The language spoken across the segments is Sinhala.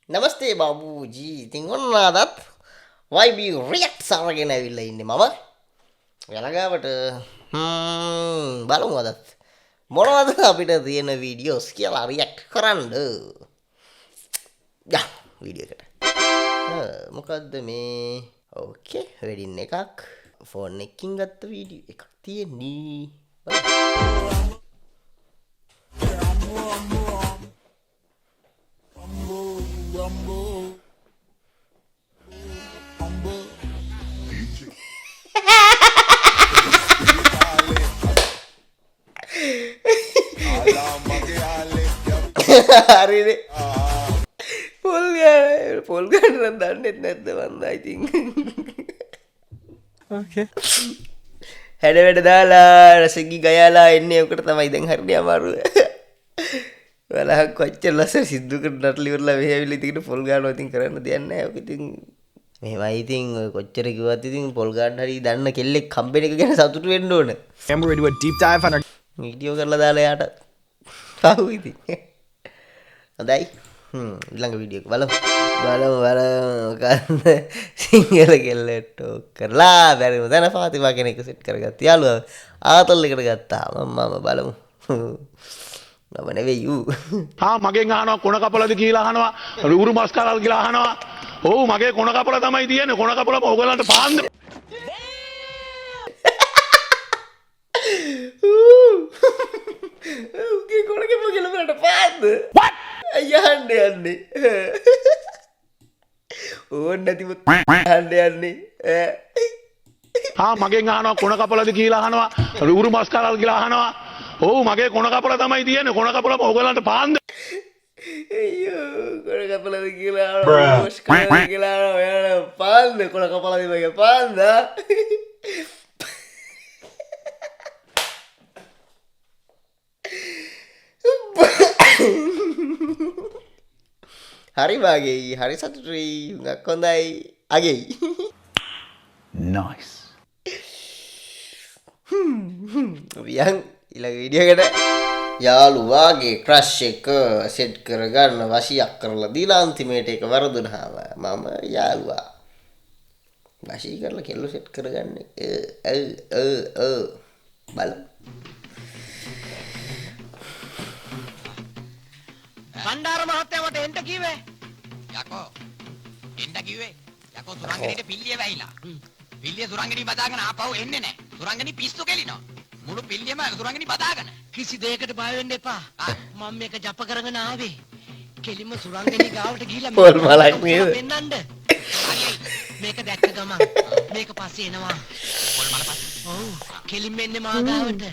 නමස්තේ බාබූජී. ඉතින් ඔන්න අදත් YB රියැක්ට්ස් අරගෙන ඇවිල්ලා ඉන්නේ මම. වෙලගාවට බලමු අදත් මොනවද අපිට තියෙන වීඩියෝස් කියලා රියැක්ට් කරන්න. යා වීඩියෝ එකට. මොකද්ද මේ? ඕකේ වෙඩින් එකක් ෆෝන් එකකින් ගත්ත වීඩියෝ එකක් තියෙන්නේ. හරිනේ පොල් ගන්න දන්නෙත් නැද්ද මන්ද ඉතින් ඕකේ හැඩ වැඩ දාලා රසගි ගයාලා එන්නේ ඔකට තමයි දැන් හරිනේ අමාරුව වලහක් කොච්චර ලස්සන සිද්ධු කරලා ඉවරලා මෙහෙ ඇවිල්ලා ඉතින් පොල් ගන්නවා ඉතින් කරන්න දෙයක් නැහැ ඔක ඉතින් මෙහෙමයි ඉතින් ඔය කොච්චර කිව්වත් ඉතින් පොල් ගන්න හරි දන්න කෙල්ලෙක් හම්බෙන එක ගැන සතුටු වෙන්න ඕන. And we're going to do a deep dive on our video කරලා දාලා යාට ආවු ඉතින් හොඳයි ඊළඟ වීඩියෝ එක බලමු කන්න සිංහල කෙල්ලට ටෝක් කරලා බැරිම දැන ෆාතිමා කෙනෙක් සෙට් කරගත්ත යාළුවා ආතල් එකට ගත්තා මම බලමු මම නෙවෙයි ඌ මගෙන් අහනවා කොන කපලද කියලා අහනවා උරු මස් කරල් කියලා අහනවා ඔව් මගේ කොන කපල තමයි තියෙන්නේ කොන කපලම ඔයගලන්ට පාන්න උගේ කොන කපල කියලා මට පාන්න what අයහන්න යන්නේ ඕන් නැතිව යන්න යන්නේ මගෙන් අහනවා කොන කපලද කියලා අහනවා උරු මස් කරල් කියලා අහනවා ඔව් මගේ කොන කපල තමයි තියෙන්නේ කොන කපලම ඔයගලන්ට පාන්න අයියෝ කොන කපලද කියලා මොස් කරලා කියලා ඔයාලා පාන්න කොන කපලද මගේ පාන්න හරි වාගේ හරි සතුටුයි හුඟක් හොඳයි අගෙයි nice. වියන් ඊළඟ වීඩියෝ එකට යාළුවාගේ ක්‍රෂ් එක සෙට් කරගන්න වශියක් කරලා දීලා අන්තිමේට ඒක වරදුනහම මම යාළුවා වශී කරලා කෙල්ල සෙට් කරගන්නේ බලමු කණ්ඩාර මහත්තයා මට එන්න කිව්වේ. යකෝ එන්න කිව්වේ. යකෝ සුරංගනීට පිල්ලිය වැහිලා. පිල්ලිය සුරංගනී බදාගෙන ආපහු එන්නේ නැහැ. සුරංගනී පිස්සු කෙලිනවා. මුළු පිල්ලියම සුරංගනී බදාගෙන. කිසි දෙයකට බය වෙන්න එපා. මම මේක ජප කරගෙන ආවේ. කෙලිම සුරංගනී ගාවට ගිහිල්ලා පොල් මලක් නේද? පෙන්නන්න. මේක දැක්ක ගමන් මේක පස්සේ එනවා. පොල් මල පස්සේ. ඔව්. කෙලිම එන්නේ මා ගාවට.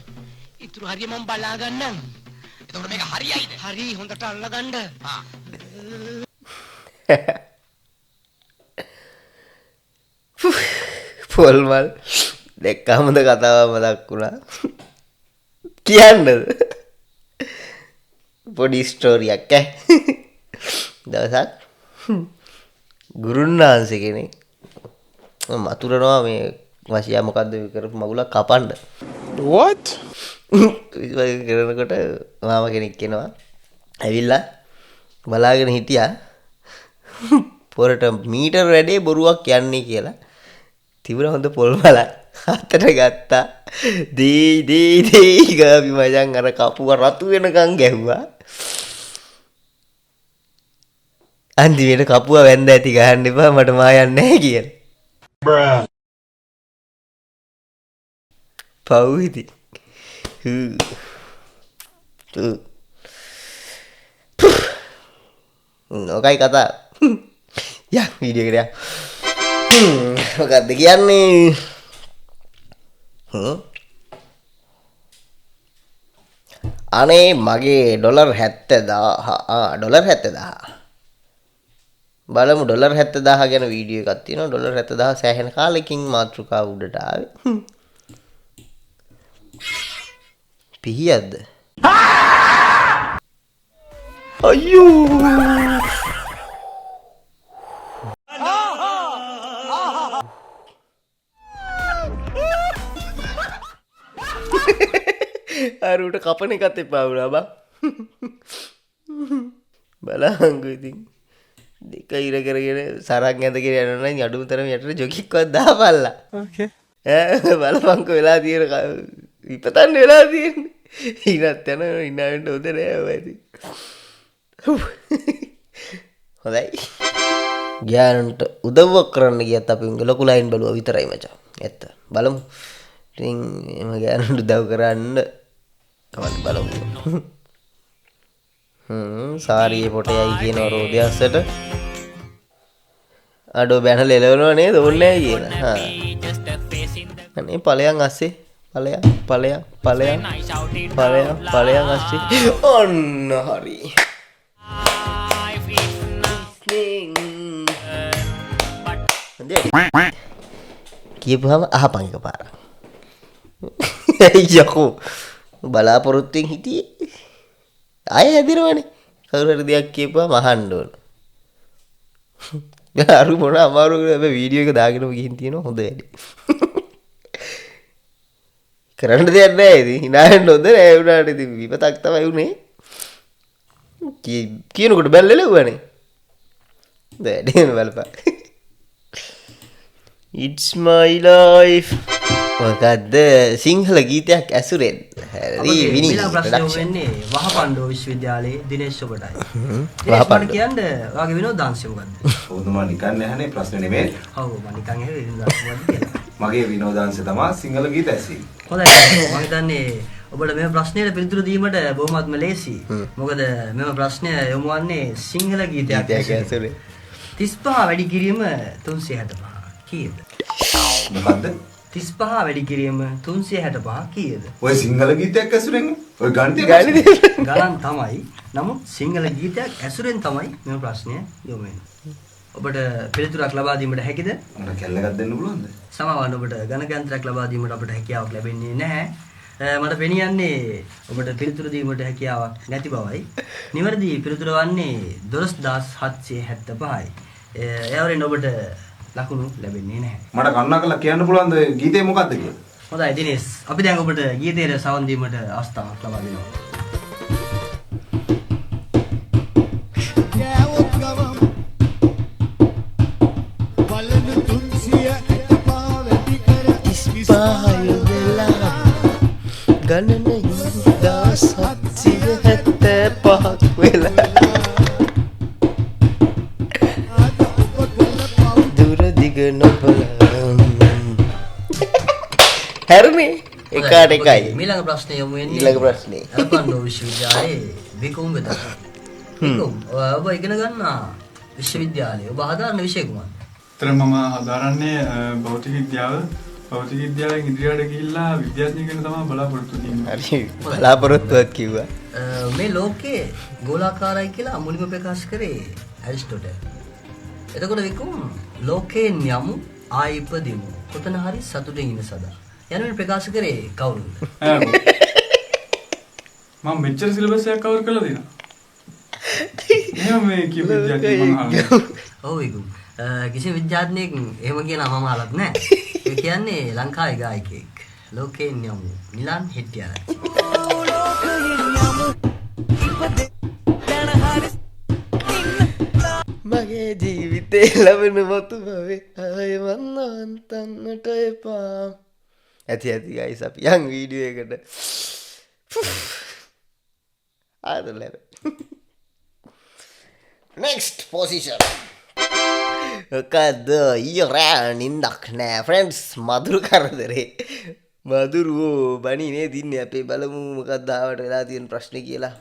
ඉතුරු හරිය මම බලා ගන්නම්. එතකොට මේක හරියයිද? හරි හොඳට අල්ලගන්න. පොල් මල් දැක්කමද කතාව මතක් වුණා. කියන්නද? පොඩි ස්ටෝරියක් දවසක් ගුරුන්නාන්සේ කෙනෙක් මතුරනවා මේ වශියා මොකද්ද කරපු මගුලක් කපන්න. What? කරනකොට මාම කෙනෙක් එනවා ඇවිල්ලා බලාගෙන හිටියා පොරට මීටර් වැඩේ බොරුවක් යන්නේ කියලා තිබුණ හොඳ පොල් මලක් අතට ගත්තා දී ගාපි මචං අර කපුව රතු වෙනකන් ගැහුවා අන්තිමේට කපුව වැන්ද ඇති ගහන්න එපා මට මා යන්නේ නැහැ කියලා පව් ඉතින් නොකයි කතා යා වීඩියෝ එකට මොකක්ද කියන්නේ අනේ මගේ ඩොලර් 70000 බලමු ඩොලර් 70000 ගැන වීඩියෝ එකක් තියෙනවා ඩොලර් 70000 සෑහෙන කාලෙකින් මාතෘකාව උඩට ආවේ පිහියක්ද අයියෝ අරුට කපන එකත් එපා වුණා බං බලංගු ඉතින් දෙක ඉර කරගෙන සරක් ඇඳගෙන යනවා නම් අඩුම තරම යටට ජොකික්වත් දාපල්ලා. Okay. බලපංකෝ වෙලා තියෙන විපතන්න වෙලා තියෙන්නේ. ඉනත් යන ඉන්නවෙන්න හොඳ නෑ ඔයදී. හොඳයි. ගෑනුන්ට උදව්වක් කරන්න ගියත් අපි උන්ගේ ලොකු ලයින් බලුවා විතරයි මචං. ඇත්ත. බලමු. ඉතින් එම ගෑනුන්ට උදව් කරන්න කවන්න බලමු. සාරියේ පොටයයි කියන රෝදයස්සට අඩෝ බැනලා එලවනවා නේද ඕනේ කියලා. හා. අනේ ඵලයන් අස්සේ ඵලයන් අස්සේ ඔන්න හරි. කියපුවම අහපන් එකපාරක්. යකෝ බලාපොරොත්තුෙන් හිටියේ ආයෙ හැදිරවනේ. කවුරු හරි දෙයක් කියපුවම අහන්න ඕන. අරු මොන අමාරු හැබැයි වීඩියෝ එක දාගෙනම ගිහින් තියෙනවා හොඳ වැඩි. කරන්න දෙයක් නැහැ ඉතින් hina වෙන්න හොඳ නෑ වුණාට ඉතින් විපතක් තමයි උනේ. කියනකොට බැලලෙව්වනේ. දැන් බලපන්. It's my life. මොකද්ද සිංහල ගීතයක් ඇසුරෙන් හරි විනී වෙන්නේ වහපණ්ඩෝ විශ්වවිද්‍යාලයේ දිනේෂ් ඔබටයි. වහපණ්ඩ කියන්නේ ඔයාගේ විනෝදාංශය මොකද්ද? ඔබතුමා නිකන් නැහනේ ප්‍රශ්න නෙමෙයි. ඔව් මම නිකන් ඇහුවේ විනෝදාංශය මොකද්ද කියලා. මගේ විනෝදාංශය තමයි සිංහල ගීත ඇසීම. හොඳයි මම හිතන්නේ ඔබට මේ ප්‍රශ්නෙට පිළිතුරු දීමට බොහොමත්ම ලේසි. මොකද මෙම ප්‍රශ්නය යොමු වන්නේ සිංහල ගීතයක් ඇසුරෙන්. 35 වැඩි කිරීම 365 කීයද? මොකද්ද? 35 වැඩි කිරීම 365 කීයද? ඔය සිංහල ගීතයක් ඇසුරෙන් ඔය ගණිතය ගණන් තමයි. නමුත් සිංහල ගීතයක් ඇසුරෙන් තමයි මේ ප්‍රශ්නය යොමු වෙන්නේ. ඔබට පිළිතුරක් ලබා දීමට හැකිද? මට කැල්ලක් දෙන්න පුළුවන්ද? සමහරවිට ඔබට ගණකයන්ත්‍රයක් ලබා දීමට අපට හැකියාවක් ලැබෙන්නේ නැහැ. මට පෙනියන්නේ ඔබට පිළිතුරු දීමට හැකියාවක් නැති බවයි. නිවැරදි පිළිතුර වන්නේ 12775යි. එවරින් ඔබට ලකුණු ලැබෙන්නේ නැහැ. මට කන්නාකලා කියන්න පුළුවන්ද ගීතේ මොකද්ද කියලා? හොඳයි දිනේෂ්. අපි දැන් ඔබට ගීතයේ සවන් දීමට අවස්ථාවක් ලබා දෙනවා. ගණන හින්දා සත්‍යය 75ක් වෙලා දුර දිග නොබලා හැරුනේ එකාට එකයි. ඊළඟ ප්‍රශ්නේ යමු වෙන්නේ. ඊළඟ ප්‍රශ්නේ. අරපන්ඩෝ විශ්වවිද්‍යාලයේ විකුම් වෙත. විකුම් ඔබ ඉගෙන ගන්නා විශ්වවිද්‍යාලයේ ඔබ හදාරන විෂය කුමක්ද? මම හදාරන්නේ භෞතික විද්‍යාව. භෞතික විද්‍යාවෙන් ඉදිරියට ගිහිල්ලා විද්‍යාඥයෙක් වෙන්න තමයි බලාපොරොත්තු වෙන්නේ. හරි බලාපොරොත්තුවක් කිව්වා. මේ ලෝකයේ ගෝලාකාරයි කියලා මුලින්ම ප්‍රකාශ කරේ ඇරිස්ටෝටල්. එතකොට විකුම් ලෝකයෙන් යමු ආයිපදිමු කොතන හරි සතුටින් ඉන්න සදා යනුවෙන් ප්‍රකාශ කරේ කවුරුද? මම මෙච්චර සිලබස් එකක් කවර් කරලා දෙනවා. එහෙනම් මේ කියපු විද්‍යාඥයෙක් මම අහනවා. ඔව් විකුම් කිසි විද්‍යාඥයෙක් එහෙම කියන මම අහලත් නැහැ. ඒ කියන්නේ ලංකාවේ ගායකයෙක්. ලෝකයෙන් යමු නිලන් හෙට්ටිආරච්චි. මගේ ජීවිතේ ලැබෙන වතු බවේ ආය වන්නවන්තන්නට එපා. ඇති ගයිස් අපි යන් වීඩියෝ එකට ආදර ලැබෙන. next position. මොකද ඊරෑ නින්දක් නෑ ෆ්‍රෙන්ඩ්ස් මధుර කරදරේ. මధుරෝ බණිනේ දින්නේ අපේ බලමු මොකක්ද ආවට වෙලා තියෙන ප්‍රශ්නේ කියලා.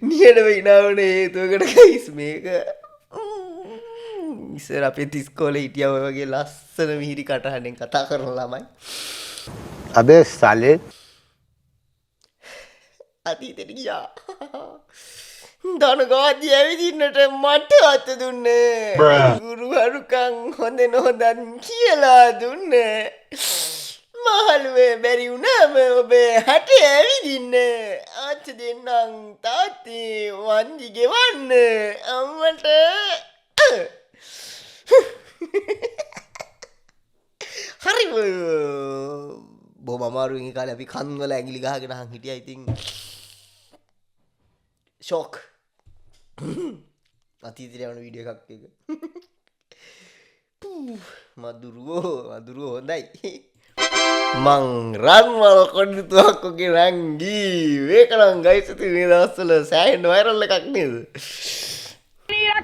නියන වෙනාවනේ හේතුවකට ගයිස් මේක ඉස්සර අපේ ඉස්කෝලේ හිටියා ඔය වගේ ලස්සන මිහිරි කටහඬෙන් කතා කරන ළමයි අද සලේ අතීතෙට ගියා. ධනගාදී ඇවිදින්නට මට අත දුන්නේ. ගුරුවරුකම් හොඳ නොහොඳන් කියලා දුන්නේ. මහලුවේ බැරි වුණාම ඔබේ හැටේ ඇවිදින්න. ආච්ච දෙන්නම් තාත්තේ වන්දි ගෙවන්න. අම්මට බොහොම අමාරුවෙන් ඒ කාලේ අපි කන් වල ඇඟිලි ගහගෙන අහන් හිටියා. ඉතින් ෂොක්. අතීතේ යන වීඩියෝ එකක් එක. මදුරුවෝ හොඳයි. මං රන්වල කොඩිතුවක් ඔගේ රංගී වේකනම් ගයිස් ඉතින් මේ දවස්වල සෑහෙන වයිරල් එකක් නේද?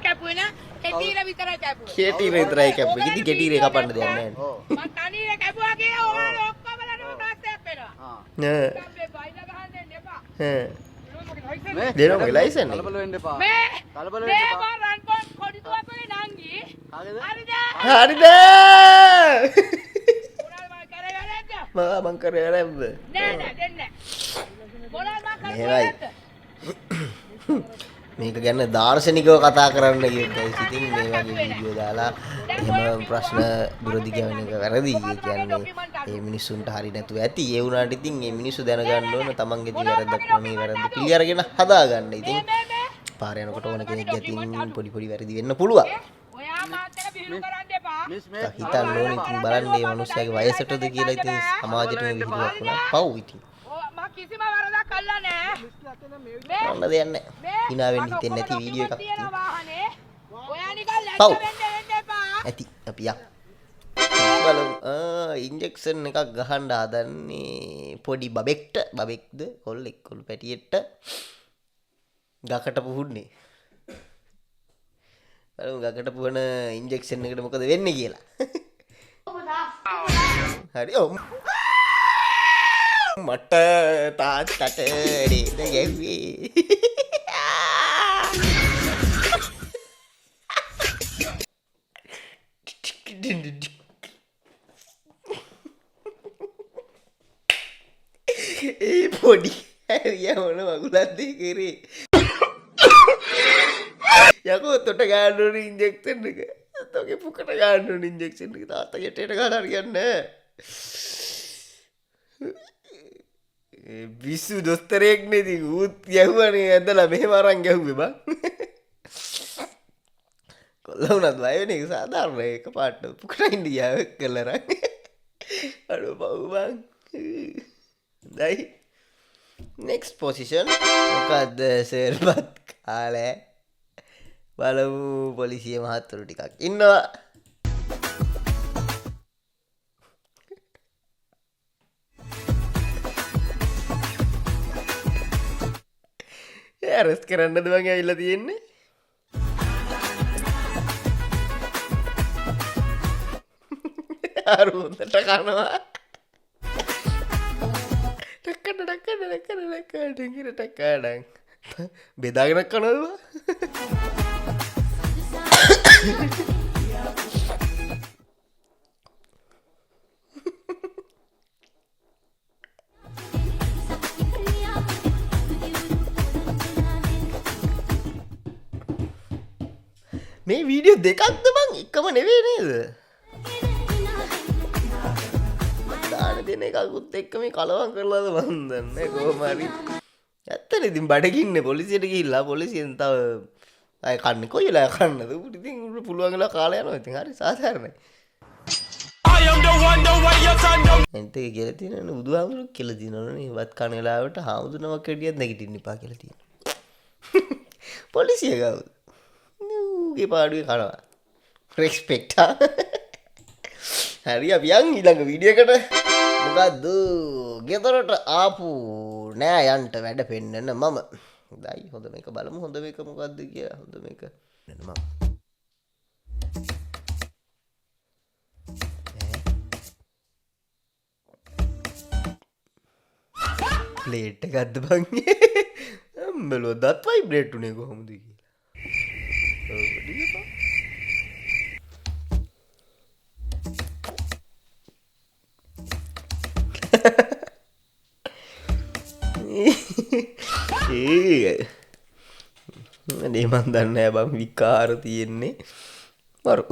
කැපුවේ කෙටීර විතරයි කැපුවේ. කෙටීර විතරයි කැපුවේ. ඉතින් කෙටීරේ කපන්න දෙයක් නැහැ. මම තනියම කැපුවා කියලා ඕගොල්ලෝ ඔක්කොම ලඩම තාත්තයක් වෙනවා. නෑ. අපේ බයිලා ගහන්න දෙන්න එපා. දෙනවා මගේ ලයිසන් එක. කලබල වෙන්න එපා. කලබල වෙන්න එපා. මේ රන් කොඩිතුවක් වගේ නංගි. හරිද? හරිද? මං කරේ නැද්ද? නෑ දෙන්නේ. මොනවද මං කරේ? මේක ගැන දාර්ශනිකව කතා කරන්න කියයි. ඉතින් මේ වගේ වීඩියෝ දාලා එහෙම ප්‍රශ්න දුරදි කියවන එක වැරදි. ඒ කියන්නේ මේ මිනිස්සුන්ට හරි නැතුව ඇති. ඒ වුණාට ඉතින් මේ මිනිස්සු දැනගන්න ඕන තමන්ගේ දී වැරද්දක් මේ වැරද්ද පිළි අරගෙන හදාගන්න. ඉතින් පාර යනකොට ඕන කෙනෙක් ගැතින් පොඩි වැරදි වෙන්න පුළුවන්. ඔයා මාත් එක බිහිරු කරන්න එපා. හිතන්න ඕනේ ඉතින් බලන්න මේ මිනිස්සයාගේ වයසටද කියලා ඉතින් සමාජෙට මේ විහිළුවක් වුණා. පව් ඉතින්. මම කිසිම වරදක් කළා නෑ. මොන දෙයක් නෑ. hina වෙන්න හිතෙන්නේ නැති වීඩියෝ එකක් තියෙනවා. ඔයා නිකන් ලැජ්ජ වෙන්න එපා. ඇති අපි යක්. බලමු. ඉන්ජෙක්ෂන් එකක් ගහන්න හදන්නේ පොඩි බබෙක්ද කොල්ලෙක් කොල්ල පැටියෙට ගකට පුහුන්නේ. බලමු ගකට පුහන ඉන්ජෙක්ෂන් එකට මොකද වෙන්නේ කියලා. හරි ඔව්. මට තාත්තට නේද ගැව්වේ. ඒ පොඩි හැරිය මොන වගුලක්ද කරේ. යකෝ තොට ගන්න ඕනේ ඉන්ජෙක්ෂන් එක. තෝගේ පුකට ගන්න ඕනේ ඉන්ජෙක්ෂන් එක. තාත්තා ගෙටේට ගන්න හරියන්නේ නැහැ. විසු දොස්තරයෙක් නෙදි ඌත් ගැහුවනේ ඇදලා මෙහෙම අරන් ගැහුවේ බං. කොල්ලා උනත් බය වෙන එක සාධාරණයි. එක පාට පුකට ඉන්දියාව කළා රන්. අඩෝ බව් බං. දයි next position මොකද්ද සර්බත් කාලේ බලමු පොලිසිය මහත්තුරු ටිකක් ඉන්නවා. ඇරෙස්ට් කරන්නද මං ඇවිල්ලා තියෙන්නේ. අර හොඳට කනවා. ටක්කඩ බෙදාගෙන කනවා. මේ වීඩියෝ දෙකක්ද බං එකම නෙවෙයි නේද? දාන දෙන එකකුත් එක්ක මේ කලවම් කරලාද මන් දන්නේ කොහොම හරි. ඇත්තනේ ඉතින් බඩගින්නේ පොලිසියට ගිහිල්ලා පොලිසියෙන් තව අය කන්නේ කොයි වෙලාවක කන්නද? උඹට ඉතින් පුළුවන් වෙලාව කාලය යනවා. ඉතින් හරි සාධාරණයි. එන්ට කියලා තියෙනනේ බුදුහාමුදුරුවෝ කියලා තියෙනවනේ වත් කන වෙලාවට හාමුදුරුවෝ කෙඩියක් නැගිටින්න එපා කියලා තියෙනවා. පොලිසිය ගාව. ඌගේ පාඩුවේ කනවා. රෙස්පෙක්ට්. හරි අපි යන් ඊළඟ වීඩියෝ එකට. මොකද්ද? ගෙදරට ආපු නෑ යන්ට වැඩ පෙන්නන්න මම. හොඳයි හොඳ මේක බලමු. හොඳ මේක මොකද්ද කියලා. හොඳ මේක නේද මම. ප්ලේට් එකක්ද බං? අම්බලෝ දත් වයිබ්‍රේට් උනේ කොහොමද කියලා. අනේ මන් දන්නේ නැහැ බං විකාර තියෙන්නේ මරු.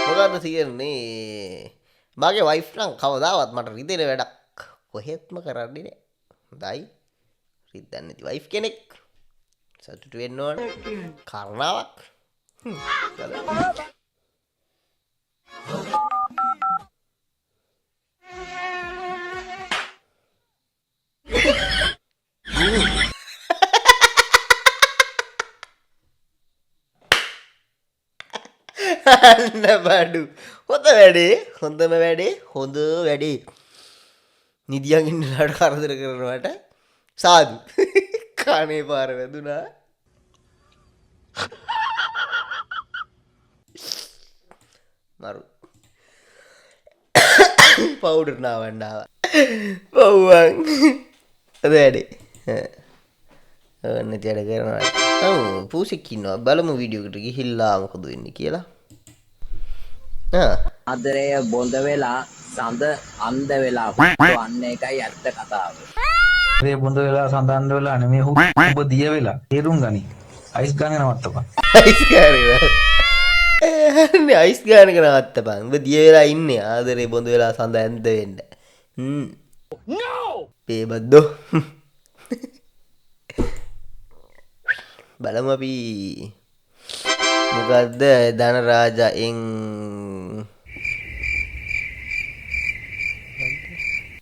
මොකද්ද තියෙන්නේ? මගේ වයිෆ් නම් කවදාවත් මට රිදෙන වැඩක් කොහෙත්ම කරන්නේ නෑ. හොඳයි. රිද්දන්නේ නැති වයිෆ් කෙනෙක්. සතුටු වෙන්න ඕන. කරුණාවක්. අන්න බඩු හොඳ වැඩේ හොඳම වැඩේ හොඳ වැඩේ නිදියන් ඉන්නලාට කරදර කරනවට සාදු කනේ පාර වැදුනා මරු පවුඩර් නාවන්නාව පව්වන් අද වැඩේ නැති වැඩ කරනවා පූසෙක් ඉන්නවා බලමු වීඩියෝකට ගිහිල්ලා මොකද වෙන්නේ කියලා ආදරය බොඳ වෙලා සඳ අන්ධ වෙලා අන්න එකයි ඇත්ත කතාව. ඒ බොඳ වෙලා සඳහන් වෙලා නෙමෙයි ඔබ දිය වෙලා තේරුම් ගනි. අයිස් ගන්න නවත්තපන්. අයිස් ගානේ අයිස් ගානක නවත්තපන්. ඔබ දිය වෙලා ඉන්නේ ආදරේ බොඳ වෙලා සඳ ඇන්ද වෙන්න. පේබද්දෝ. බලමු අපි මොකද්ද ධනරාජයෙන්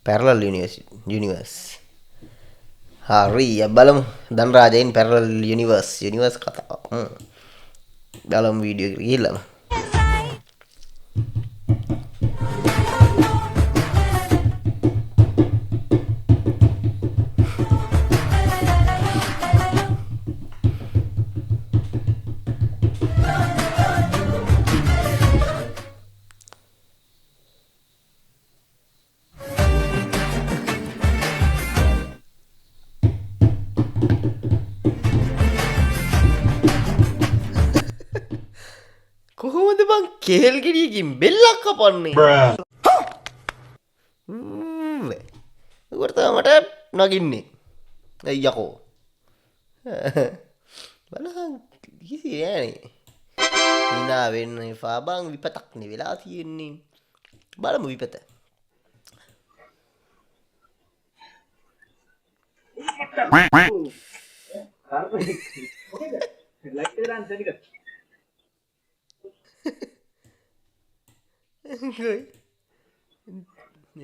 parallel universe hari බලමු ධනරාජයෙන් parallel universe කතාව බලමු වීඩියෝ එකට ගිහිල්ලා කොහොමද බං කේල් ගෙඩියකින් බෙල්ලක් කපන්නේ උකට මට නගින්නේ අයියකෝ බලහන් කිසි නෑනේ හිනා වෙන්න එපා බං විපතක් නේ වෙලා තියෙන්නේ බලමු විපත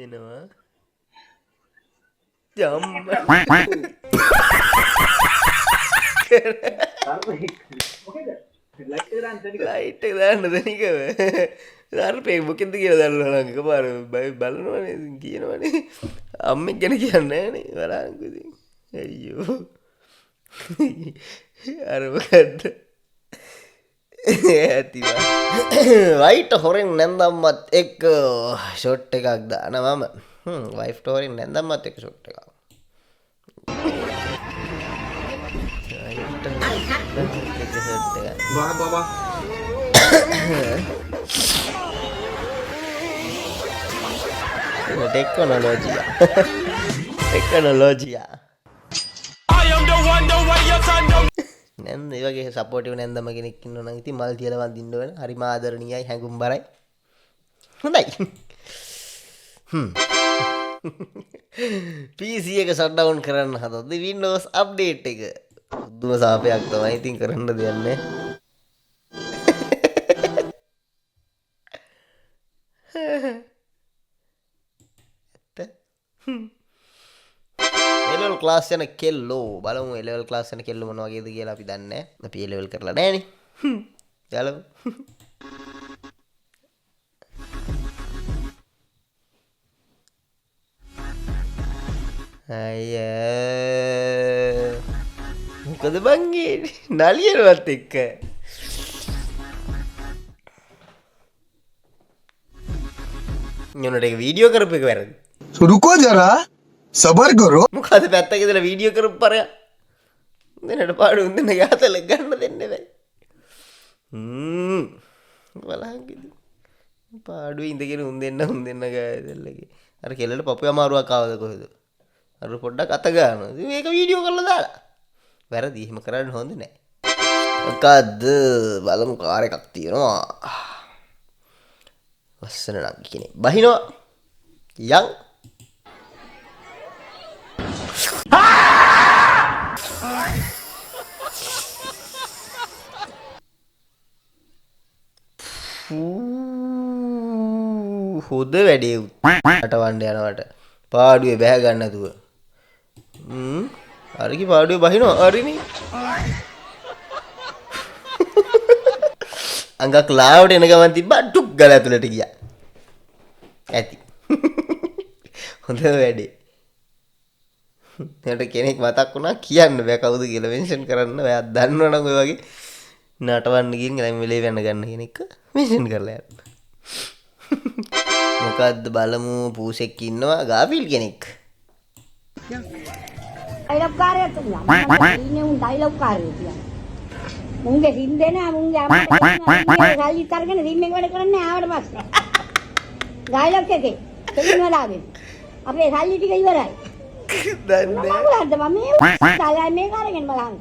එනවා ජම් ලයිට් එක දාන්න දෙනිකව සර්පේ මොකෙන්ද කියලා දාලා ළඟ පාර බලනවනේ කියනවනේ අම්මෙක් ගැන කියන්නේ නෑනේ බලන්නකෝ ඉතින් අයියෝ අර මොකද්ද ඇතිවා වයිට හොරෙන් නැන්දම්මත් එක්ක ෂොට් එකක් දාන මම වයිෆ්ට හොරෙන් නැන්දම්මත් එක්ක ෂොට් එකක් ටෙක්නොලොජියා නැන්ද ඒ වගේ සපෝටිව් නැන්දම කෙනෙක් ඉන්නවා නම් ඉතින් මල් තියලා වඳින්න වෙන හරිම ආදරණීයයි හැඟුම් බරයි හොඳයි PC එක ෂට් ඩවුන් කරන්න හදද්දි Windows update එක දුම සාපයක් තමයි ඉතින් කරන්න දෙයක් නැහැ එලෙවල් ක්ලාස් යන කෙල්ලෝ බලමු එලෙවල් ක්ලාස් යන කෙල්ලෝ මොන වගේද කියලා අපි දන්නේ නැහැ. අපි එලෙවල් කරලා නැහනේ. බලමු. අයියා. මොකද බංගේ නලියනවත් එක්ක. යොනට එක වීඩියෝ කරපු එක වැරදි. රුකෝ ජරා සබර් කරෝ මොකද පැත්තක ඉඳලා වීඩියෝ කරපු පරයා දෙන්නට පාඩු උන් දෙන්න ගාතල ගන්න දෙන්න බෑ බලහන් කිව්ද පාඩුවේ ඉඳගෙන උන් දෙන්න ගාතලගේ අර කෙල්ලට පපුව අමාරුවක් ආවද කොහෙද අර පොඩ්ඩක් අත ගන්නවා ඉතින් මේක වීඩියෝ කරලා දාලා වැරදි එහෙම කරන්න හොඳ නෑ මොකද්ද බලමු කාර් එකක් තියෙනවා ලස්සන නම් කියන්නේ බහිනවා යන් හොද වැඩේ අටවන්න යනවට පාඩුවේ බැහැ ගන්න නැතුව අරකි පාඩුවේ බහිනවා අරිනේ අඟක් ලාවට එන ගමන් තිබ්බා ටුක් ගාලා ඇතුළට ගියා. ඇති. හොඳ වැඩේ. මට කෙනෙක් මතක් වුණා කියන්න බෑ කවුද කියලා මෙන්ෂන් කරන්න. ඔයා දන්නවනම් ඔය වගේ නටවන්න ගිහින් දැන් වෙලේ වෙන්න ගන්න කෙනෙක් මෙන්ෂන් කරලා යන්න. මොකද්ද බලමු පූසෙක් ඉන්නවා ගාෆිල් කෙනෙක්. ඩයිලොග් කාර්යයක් තියෙනවා. ඉන්නේ උන් ඩයිලොග් කාර්යය කියන්නේ. මුංගේ හින්දේ නෑ මුංගේ අම්මා ගාලි කරගෙන රිම් එක වැඩ කරන්නේ ආවට පස්සේ. ඩයිලොග් එකේ තේිනවලාගෙන. අපේ සල්ලි ටික ඉවරයි. දන්නේ මොකක්ද මම මේ සල්ලි මේ කරගෙන බලන්න.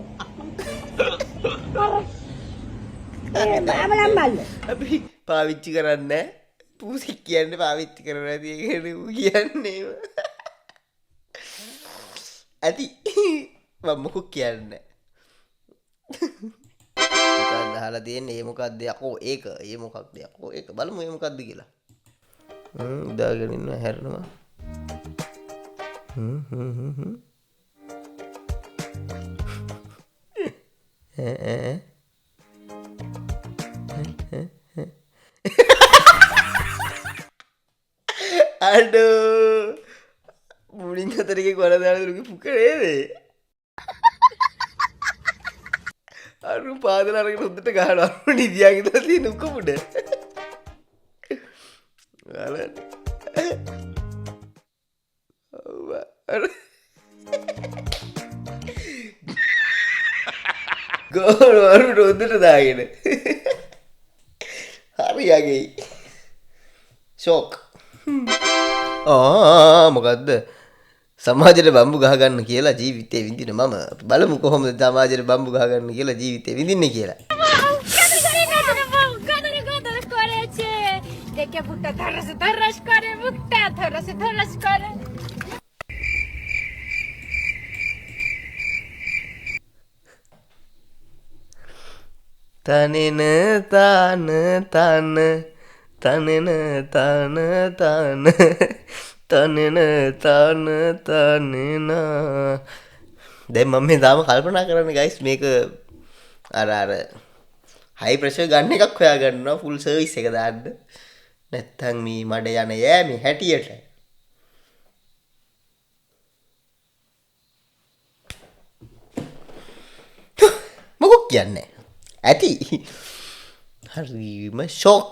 බලන්න බලන්න. අපි පාවිච්චි කරන්නේ පූසෙක් කියන්නේ පාවිච්චි කරනවා කියන්නේ ඇති මම මොකක් කියන්නේ මොකක්ද අහලා තියෙන්නේ ඒ මොකක්ද යකෝ ඒක ඒ මොකක්ද යකෝ ඒක බලමු ඒ මොකක්ද කියලා දාගෙන ඉන්නවා හැරෙනවා aduh muling katarike kola දාලා දුක පුකරේද අරු පාදල අරගෙන උඩට ගහනවා නිදියාගේ දාලා තියෙන උකමුඩ ගාලන්න ගෝල් අරු උඩට දාගෙන හරියගේ ෂොක් මොකක්ද සමාජයට බම්බු ගහගන්න කියලා ජීවිතේ විඳින මම බලමු කොහොමද සමාජයට බම්බු ගහගන්න කියලා ජීවිතේ විඳින්නේ කියලා තනෙන තාන තන තනෙන තන තන තනෙන තන තනෙන දැන් මම මේ තාම කල්පනා කරන්නේ ගයිස් මේක අර හයි ප්‍රෙෂර් ගන්න එකක් හොයා ගන්නවා ෆුල් සර්විස් එක දාන්න නැත්තම් මේ මඩ යන යෑමේ හැටියට මොකක් කියන්නේ ඇති හරිම ෂොක්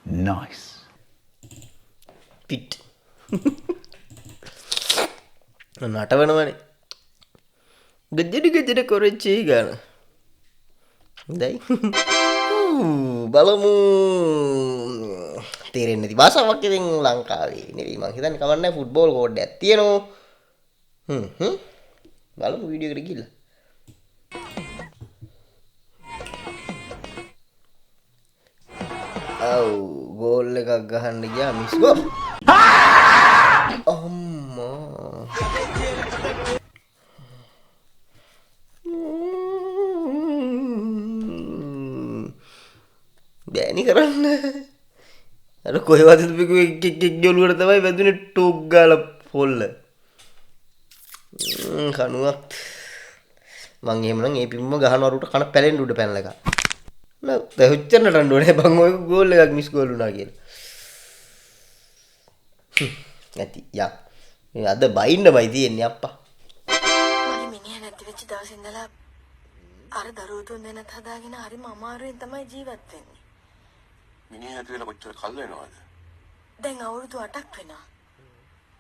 nice පිට් නටවනවනේ ගෙජ්ජඩි කොරච්චි ගන්න හොඳයි බලමු තේරෙන්නේ නැති භාෂාවක් ඉතින් ලංකාවේ නෙවෙයි මං හිතන්නේ කවන්නේ ෆුට්බෝල් කෝඩ් එකක් තියෙනවා බලමු වීඩියෝ එකට ගිහලා ගෝල් එකක් ගහන්න ගියා මිස් ගෝල් අම්මා බෑනි කරන්න අර කොහෙවද තිබුණේ කික් ජොලුවට තමයි වැදුනේ ටොක් ගාලා පොල්ල කණුවක් මං එහෙමනම් ඒ පිම්ම ගහනවරුට කන පැලෙන්න උඩ පැනලා ගා නෑ හොච්චර නටන්න ඕනේ බං ඔය ගෝල් එකක් මිස් ගෝල් වුණා කියලා ඇති යා මේ අද බයින්නමයි තියෙන්නේ අප්පා මගේ මිනිහා නැති වෙච්ච දවසේ ඉඳලා අර දරුවෝ තුන් දෙනාත් හදාගෙන හරිම අමාරුවෙන් තමයි ජීවත් වෙන්නේ මිනිහ නැති වෙලා කොච්චර කල් වෙනවද දැන් අවුරුදු 8ක් වෙනවා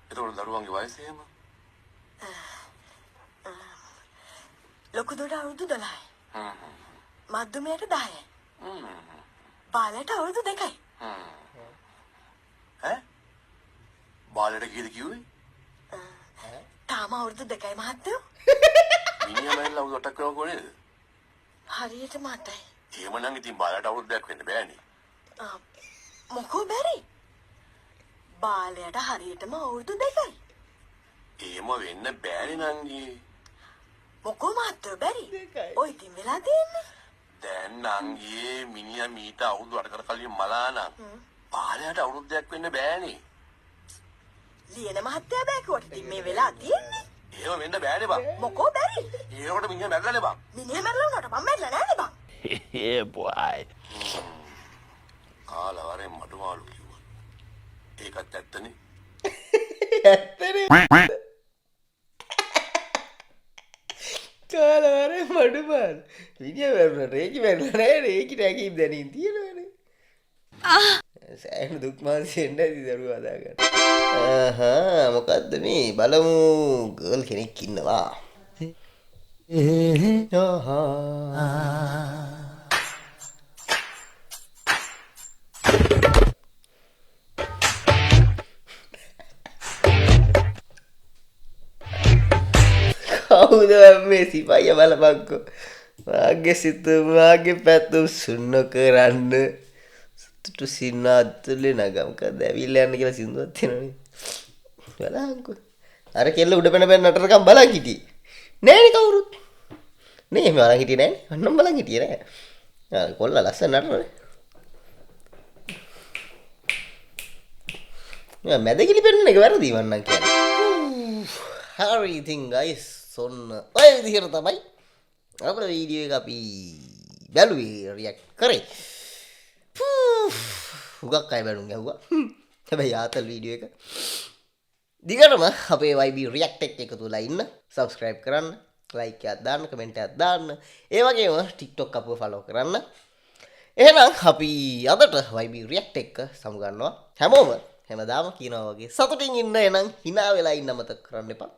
එතකොට දරුවන්ගේ වයස එහෙම ලොකු දුවට අවුරුදු 12යි මධ්‍යමයට 10යි බාලට අවුරුදු 2යි ඈ බාලට කීයද කිව්වේ තාම අවුරුදු 2යි මහත්තයෝ මිනිහා මයිලා අවුරුදු 8ක් වෙනව කොහේද හරියට මතයි එහෙමනම් ඉතින් බාලට අවුරුද්දක් වෙන්න බෑනේ මොකෝ බැරි බාලයට හරියටම අවුරුදු 2යි එහෙම වෙන්න බෑනේ නංගී මොකෝ මහත්තයෝ බැරි ඔය ඉතින් වෙලා තියෙන්නේ දැන් නංගියේ මිනිහා මීට අවුරුදු 8කට කලින් මලා නම් බාලයට අවුරුද්දක් වෙන්න බෑනේ ලියන මහත්තයා බෑකුවට ඉතින් මේ වෙලා තියෙන්නේ එහෙම වෙන්න බෑනේ බං මොකෝ බැරි ඒකට මිනිහා මැරලානේ බං මිනිහා මැරලා උනට මම මැරලා නෑනේ බං Yeah, boy. කාලවරෙන් මඩුමාළු කිව්වා. ඒකත් ඇත්තනේ. කාලවරේ මඩුමාල් විදිය වැරුණා රේකි වැරුණා නෑ රේකිට ඇකීම් දැනින් තියෙනවනේ සෑහෙන දුක් මානසිකෙන් නැති දරුවා හදාගන්න මොකද්ද මේ බලමු ගර්ල් කෙනෙක් ඉන්නවා කවුද මේ සිපායිය බලපංකෝ මාගේ සිතුම් මාගේ පැතුම් සුන්න කරන්න සතුටු සින්නාතුලේ නගම්කද ඇවිල්ලා යන්න කියලා සින්දුවක් තියෙනවනේ බලංකෝ අර කෙල්ල උඩ පැන පැන නටරකම් බලන් හිටියේ නෑනේ කවුරුත් නේ එහෙම බලන් හිටියේ නෑනේ අන්නම් බලන් හිටියේ නෑ ආ කොල්ලා ලස්සන නටනවා මැදගිලි පෙන්නන එක වැරදි වන්නම් කියන්නේ හරි ඉතින් guys ඔන්න ඔය විදිහට තමයි අපේ වීඩියෝ එක අපි බැලුවේ රියැක්ට් කරේ. හුඟක් අය බැලුම් ගැහුවා. හැබැයි ආතල් වීඩියෝ එක. දිගටම අපේ YB රියැක්ට් එකතු වෙලා ඉන්න. subscribe කරන්න, like එකක් දාන්න, comment එකක් දාන්න. ඒ වගේම TikTok අපව follow කරන්න. එහෙනම් අපි අදට YB රියැක්ට් එක සමු ගන්නවා. හැමෝම හැමදාම කියනවා වගේ සතුටින් ඉන්න එනම් hina වෙලා ඉන්න මතක කරන්න එපා.